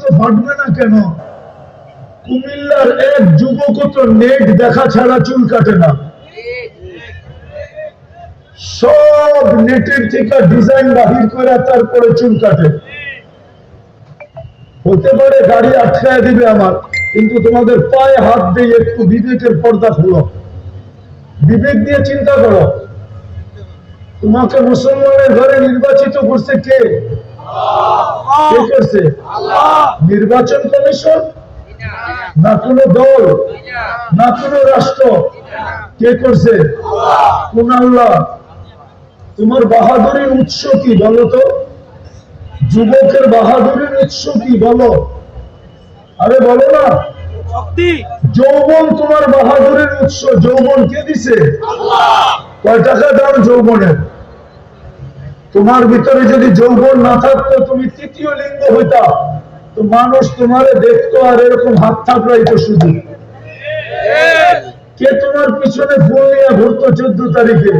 তো ফাটবে না কেন? কুমিল্লার এক যুবক তো নেট দেখা ছাড়া চুল কাটে না, সব নেটের থেকে ডিজাইন বাহির করে তারপরে চুল কাটে। হতে পারে গাড়ি আটকায় দিবে আমার, কিন্তু তোমাদের পায়ে হাত দিয়ে একটু বিবেকের পর্দা খুলো, বিবেক দিয়ে চিন্তা করো। তোমাকে মুসলমানের ঘরে নির্বাচিত করছে কে? কে করছে? নির্বাচন কমিশন না কোনো দল না কোনো রাষ্ট্র? কে করছে? কোন আল্লাহ? তোমার বাহাদুরির উৎস কি বলো তো? যুবকের বাহাদুরির উৎস কি বলো? আরে বলো না। যৌবন তোমার বাহাদুরির উৎস। যৌবন কে দিছে? কয় টাকা দাম যৌবনের? তোমার ভিতরে যদি যৌবন না থাকতো, তুমি তৃতীয় লিঙ্গ হইতা, তো মানুষ তোমারে দেখতো আর এরকম হাত থাপড়াইতো শুধু। কে তোমার পিছনে ফুল নিয়ে ঘুরতো 14 তারিখে?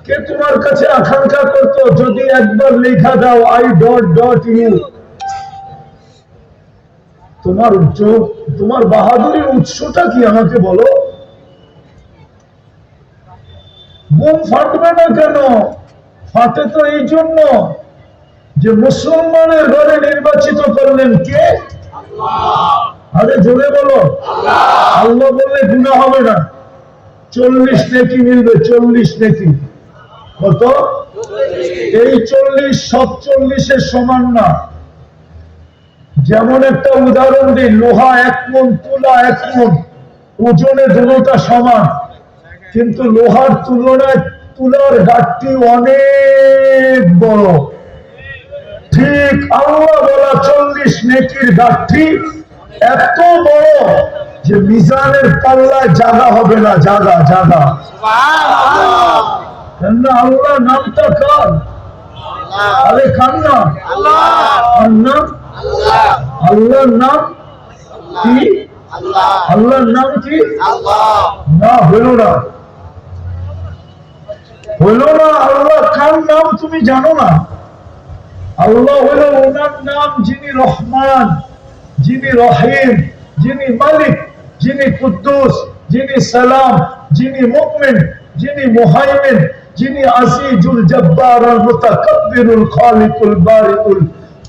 কে তোমার কাছে আকাঙ্ক্ষা করতো যদি একবার লেখা দাও I.U? তোমার বাহাদুরির উৎসটা কি আমাকে বলো? বোম ফাটবে না কেন? ফাটে তো এই জন্য যে মুসলমানের ঘরে নির্বাচিত করলেন কে? আরে জোরে বলো। আল্লাহ বললে গুনাহ হবে না, 40 নেকি মিলবে। 40 নেকি কত? এই 40 সব 40-এর সমান না। যেমন একটা উদাহরণ দিই, লোহা 1 মণ, তুলা 1 মণ, ওজনে দুটোটা সমান, কিন্তু লোহার তুলনায় তুলার গাঁটটি অনেক বড়। ঠিক আল্লাহ বলা 40 নেকির গাঁটটি এত বড় যে মিজানের পাল্লায় জায়গা হবে না। জায়গা আল্লাহ নামটা কার? আরে কার নাম? আল্লাহর নাম কি? আল্লাহর নাম কি? না, হলো না। আল্লাহ কার নাম তুমি জানো না? আল্লাহ হলো ওনার নাম যিনি রহমান, যিনি রহিম, যিনি মালিক, যিনি কুদ্দুস, যিনি সালাম, যিনি মুমিন, যিনি মুহাইমিন, যিনি আজিজুল জব্বারুল মুতাকাব্বিরুল খালিকুল বারিউল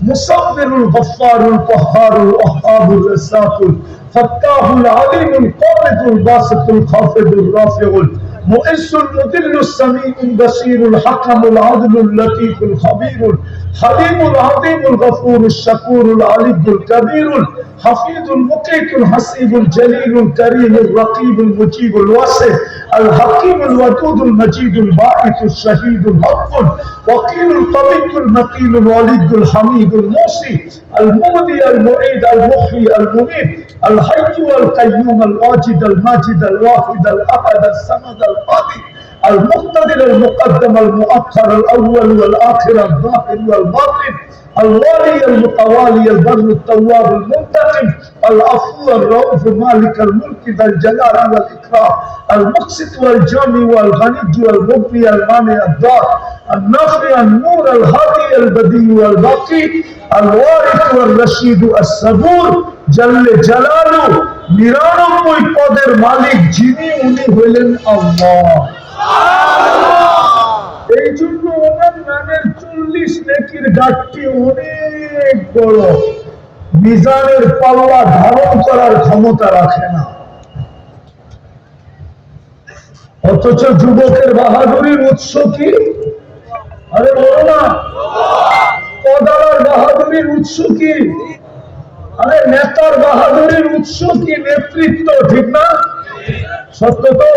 মুসাব্বিরুল গফফারুল কহ্হারুল ওয়াহ্হাবুর রাসাকুল ফাত্তাহুল আলিমুল কাবিদুল বাসিতুল খাফিদুর রাফিউল مؤس المذل السميع البصير الحكم العدل اللطيف الخبير الحليم العظيم الغفور الشكور العلي الكبير الحفيظ المقيت الحسيب الجليل الكريم الرقيب المجيب الواسع الحكيم الودود المجيد الباعث الشهيد الحق الوكيل القوي المتين الوليد الحميد الموصي المبدي المعيد المحيي المميت الحي والقيوم الواجد الماجد الواحد الاحد الصمد القادر المقتدر المقدم المؤخر الاول والاخر الظاهر والباطن الوالي المتوالي البر التواب المنتقم العفو الرؤوف مالك الملك ذا الجلال والاكرام المقسط والجامع والغني والمغني المانع الضار النافع النور الهادي البديع والباقي الوارث والرشيد الصبور جل جلاله 99 পদের মালিক যিনি, উনি হলেন আল্লাহ। এই জন্য ওনার নামের 40 নেকির গাঁটটি অনেক বড়, মিজানের পাল্লা ধারণ করার ক্ষমতা রাখে না। অথচ যুবকের বাহাদুরির উৎস কি? আরে বলো না। পদার বাহাদুরির উৎস কি? আরে নেতার বাহাদুরির উৎস কি? নেতৃত্ব, ঠিক না? সত্য তো?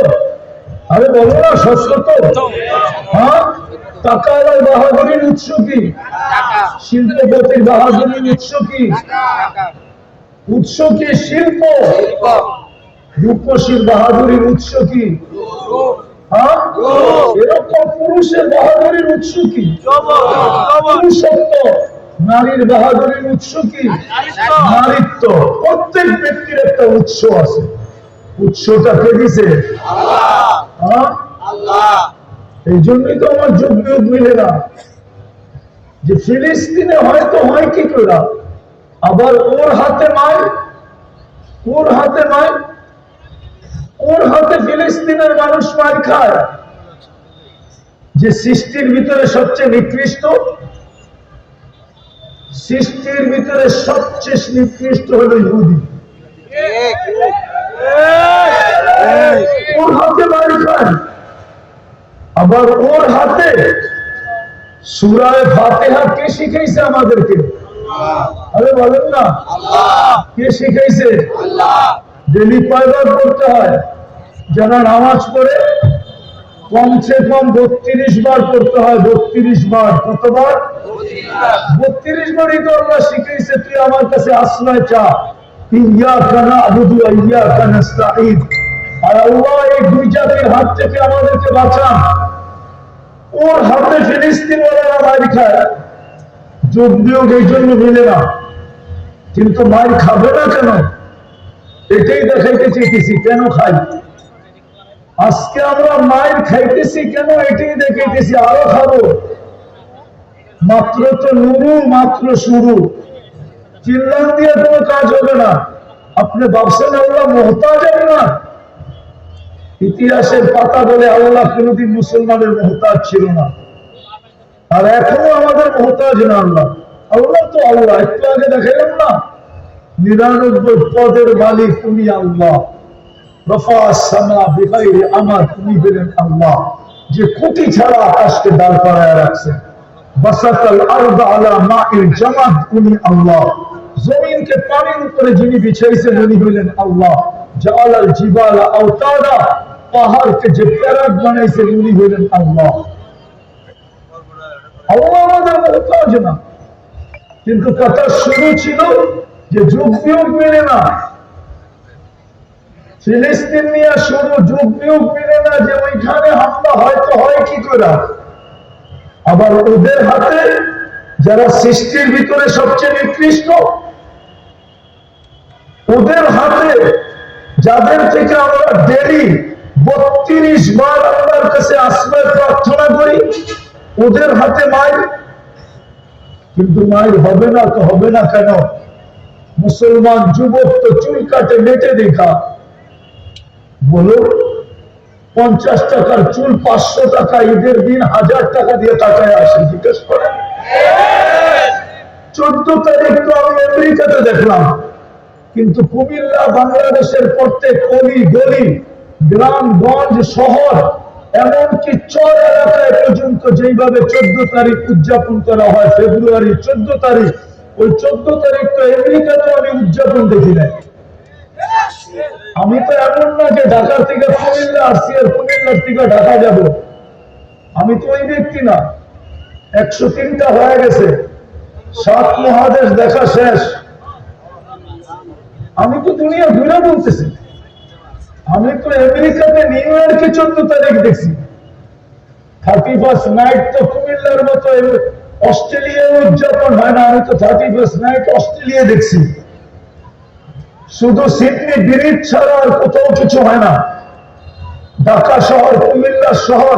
আরে বলো না, সত্য তো? হ্যাঁ, টাকাওয়ালার বাহাদুরির উৎস কি? শিল্পপতির বাহাদুরির উৎস কি? উৎস কি? শিল্প। রূপসীর বাহাদুরির উৎস কি? হ্যাঁ, এরকম পুরুষের বাহাদুরির উৎস কি? পুরুষত্ব। নারীর বাহাদুরির উৎস কি? নারীত্ব। প্রত্যেক ব্যক্তির একটা উৎস আছে। উৎসটা কে দিছে? আল্লাহ। এই জন্যই তো আমার যোগ বিয়োগ মিলে না, যে ফিলিস্তিনে হয়তো হয় কি করে, আবার ওর হাতে মাই, ওর হাতে মাই, ওর হাতে ফিলিস্তিনের মানুষ মার খায়। যে সৃষ্টির ভিতরে সবচেয়ে নিকৃষ্ট, সৃষ্টির ভিতরে সবচেয়ে নিকৃষ্ট হলো ইহুদি। ওর হাতে মার খায়। আবার ওর হাতে সূরা ফাতিহা কে শিখাইছে আমাদেরকে? আরে বলেন না, কে শিখাইছে? ডেলি কয়বার পড়তে হয়? যারা নামাজ পড়ে কমসে কম 32 বার পড়তে হয়। 32 বার। কতবার? 32 বারই তো আল্লাহ শিখাইছে তুই আমার কাছে আশ্রয় চা। ইয়াকা না'বুদু ওয়া ইয়াকা নাস্তাঈন। আর আল্লাহ এই দুই জাতির হাত থেকে আমাদেরকে বাঁচান। ওর হাতে ফিলিস্তিন ওয়ালারা মার খায়। যোগ বিয়োগ এই জন্য মিলে না, কিন্তু মার খাবে না কেন এটাই দেখাইতে চেয়েছি। কেন খাই আজকে আমরা? মায়ের খাইতেছি কেন এটাই দেখাইতেছি। আরো খাবো। মাত্র তো নুরু, মাত্র শুরু। চিল্লান দিয়ে কোনো কাজ হবে না। আপনি ভাবছেন আল্লাহ মোহতাজ না? ইতিহাসের পাতা বলে আল্লাহ কোনদিন মুসলমানের মোহতাজ ছিল না, আর এখনো আমাদের মোহতাজ না আল্লাহ। আল্লাহ তো আল্লাহ। একটু আগে দেখাইলাম না, 99 পদের মালিক উনি আল্লাহ। তুমি বলেন আল্লাহ, যে খুঁটি ছাড়া আকাশকে দাঁড় করায় রাখছেন। বাসাতাল আরদ আলা মাইল জামাদ উনি আল্লাহ। জমিনকে পানির উপরে যিনি বিছাইছেন উনি হলেন আল্লাহ। জাআলাল জিবালা আওতাদা, পাহাড়কে যে প্যারাক বানাইছেন উনি হলেন আল্লাহ। আল্লাহ আমাদের মুহতাজ না, কিন্তু কথা শুরু ছিল যে যুগ বিয়োগ মেনে না। ফিলিস্তিন নিয়ে শুরু, যুগ বিয়োগ মেনে না যে ওইখানে হামলা হয়তো হয় কি করে। আবার ওদের হাতে যারা সৃষ্টির ভিতরে সবচেয়ে নিকৃষ্ট, ওদের হাতে যাদের থেকে আমরা ডেলি 32 বার আল্লাহর কাছে আশ্রয় প্রার্থনা করি, ওদের হাতে মায়ের। কিন্তু মায়ের হবে না তো হবে না কেন? মুসলমান যুবক তো চুল কাটে মেটে দেখা। বলো 50 টাকার চুল 500 টাকা, ঈদের দিন 1000 টাকা দিয়ে টাকায় আসে। জিজ্ঞেস করেন। 14 তারিখ তো আমি আমেরিকাতে দেখলাম, কিন্তু কুমিল্লা বাংলাদেশের প্রত্যেক অলি গলি, গ্রামগঞ্জ, শহর, এমনকি চর এলাকায় পর্যন্ত যেইভাবে 14 তারিখ উদযাপন করা হয়, ফেব্রুয়ারি 14 তারিখ, ওই 14 তারিখ তো আমেরিকাতে আমি উদযাপন দেখি নাই। আমি তো এমন না যে ঢাকা থেকে কুমিল্লা আসছি আর কুমিল্লার থেকে ঢাকা যাব। আমি তো ওই ব্যক্তি না। 103টা হয়ে গেছে, 7 মহাদেশ দেখা শেষ। আমি তো দুনিয়া ঘুরে বলতেছি। আমি তো আমেরিকাতে নিউ ইয়র্কে 14 তারিখ দেখছি। 31st নাইট তো কুমিল্লার মতো অস্ট্রেলিয়ায় উদযাপন হয় না। আমি তো 31st নাইট অস্ট্রেলিয়া দেখছি। শুধু সিডনি ব্রিজ ছাড়া আর কোথাও কিছু হয় না। ঢাকা শহর, কুমিল্লা শহর,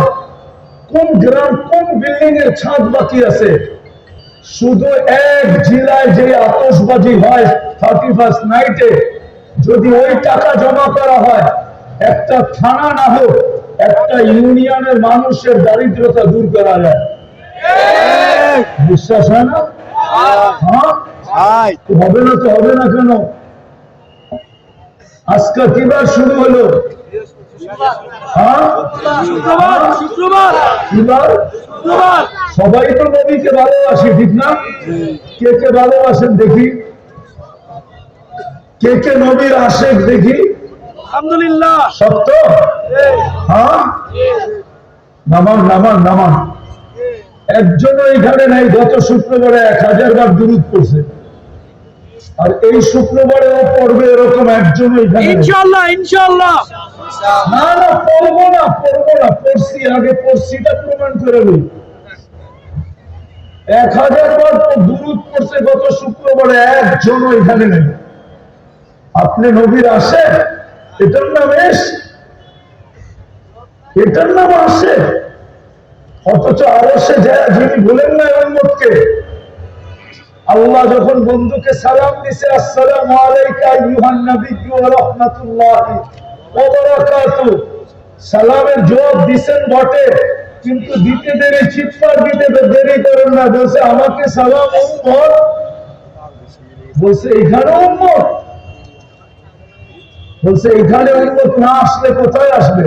কোন গ্রাম, কোন বিল্ডিং এর ছাদ বাকি আছে? শুধু এক জেলায় যে আতশবাজি হয় 31st নাইটে, যদি ওই টাকা জমা করা হয়, একটা থানা না হোক একটা ইউনিয়নের মানুষের দারিদ্রতা দূর করা যায়। বিশ্বাস হয় না? হ্যাঁ, হবে না তো হবে না কেন? আজকে কিবার শুরু হলো? সবাই তো নবীকে ভালোবাসে, ঠিক না? কে কে ভালোবাসেন দেখি? কে কে নবীর আশেক দেখি? আলহামদুলিল্লাহ। সত্য? হ্যাঁ, নামান নামান নামান। একজনও এখানে নাই গত শুক্রবারে 1000 বার দুরূদ পড়ছে, আর এই শুক্রবারেও পড়বে এরকম একজন এখানে। ইনশাআল্লাহ ইনশাআল্লাহ। না না, পড়বো না পড়বো না, পড়ছি আগে, পড়ছিটা প্রমাণ করে দিই। 1000 বার দুরূদ পড়ছে গত শুক্রবারে, একজনও এখানে নেই। আপনি নবীর আসে, এটার নাম এস, এটার নাম আসে। অথচ আরো সে যায় যিনি বলেন না উম্মতকে আল্লাহ যখন বন্ধুকে সালাম দিছে, আসসালামু আলাইকা আইয়ুহান নাবিয়্যু ওয়া রাহমাতুল্লাহি ওয়া বারাকাতুহু, সালামের জবাব দিছেন বটে, কিন্তু দিতে দেরি, চিৎকার দিতে দেরি করেন না। বলছে আমাকে সালাম উম্মত, বলছে এখানে উম্মত, বলছে এখানে উম্মত না আসলে কোথায় আসবে?